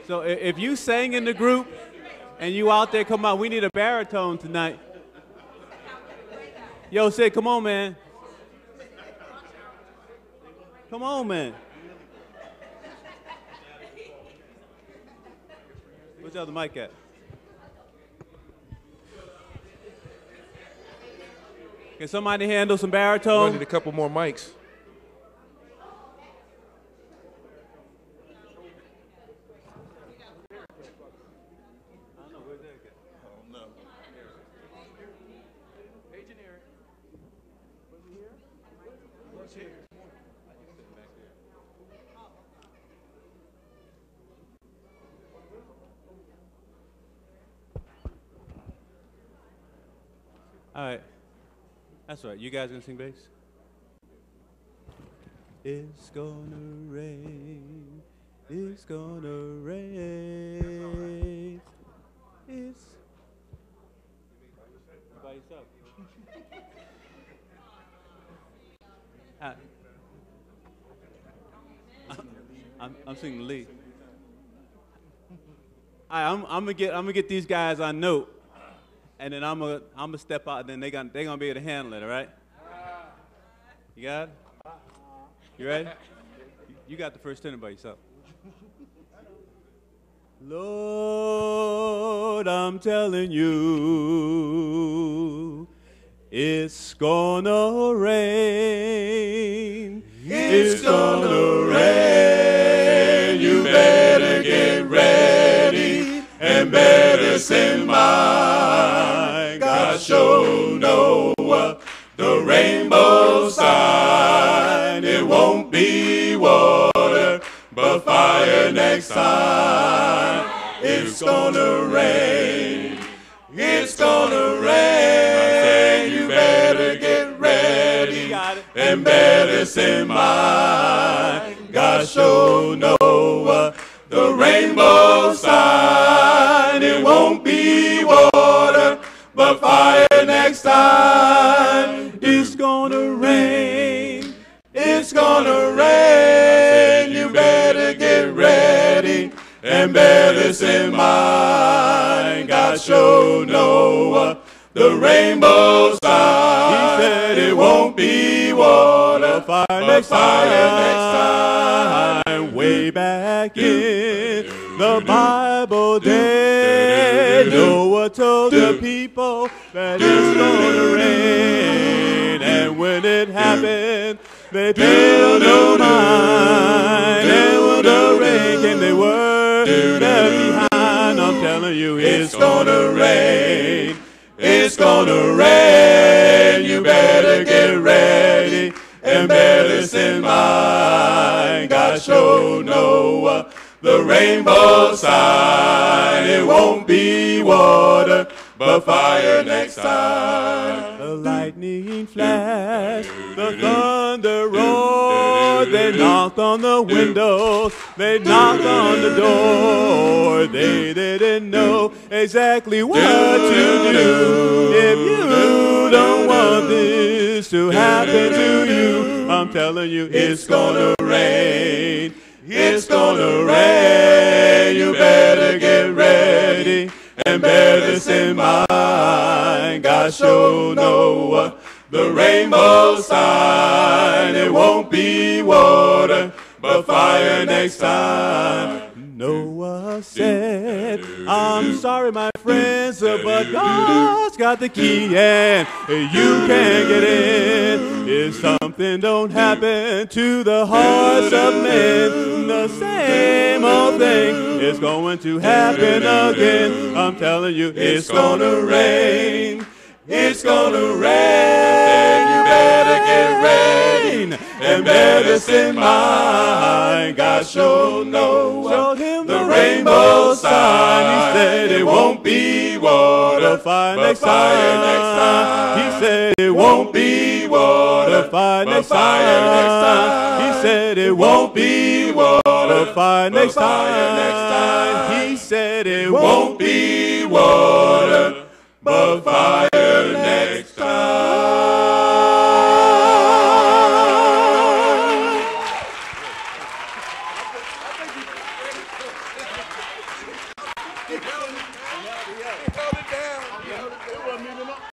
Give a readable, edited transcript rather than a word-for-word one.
So if you sang in the group and you out there, come on, we need a baritone tonight. Yo, Sid, come on, man. Come on, man. Where's the other mic at? Can somebody handle some baritone? I need a couple more mics. All right. That's right. You guys gonna sing bass? It's gonna rain. It's gonna rain. It's by yourself. I'm singing the lead. All right, I'm gonna get these guys on note. And then I'm gonna step out, and then they're gonna be able to handle it, all right? You got it? You ready? You got the first tenor by yourself. Lord, I'm telling you, it's gonna rain. It's gonna rain. You better get ready and better send my God show Noah the rainbow sign. It won't be water, but fire next time. It's gonna rain. It's gonna rain. You better get ready and better send my God show Noah the rainbow sign. It won't be water, but fire next time. It's gonna rain. It's gonna rain. You better get ready and better send mine. God show Noah the rainbow sign. He said it won't be water, fire next time. Way back in the Bible day, Noah told the people that it's gonna rain. And when it happened, they paid no mind. And when the rain came, they were left behind. I'm telling you, it's gonna rain. It's gonna rain. You better get ready and better send mine. God show Noah the rainbow sign. It won't be water, but fire next time. The lightning flashed, the thunder roared. They knocked on the windows, they knocked on the door. They didn't know exactly what to do. If you don't want this to happen to you, I'm telling you, it's gonna rain. It's gonna rain. You better get ready and better send mine. God show Noah the rainbow sign. It won't be water, but fire next time. Noah said, I'm sorry, my friends, but God's got the key and you can't get in. If something don't happen to the hearts of men, the same old thing is going to happen again. I'm telling you, it's gonna rain. It's gonna rain. You better get ready and better send mine. God showed Noah, showed him the rainbow sign. He said it won't be water, fire next time. He said it won't be water, fire next time. He said it won't be water, fire next time. He said it won't be water, but fire next time. He held it down.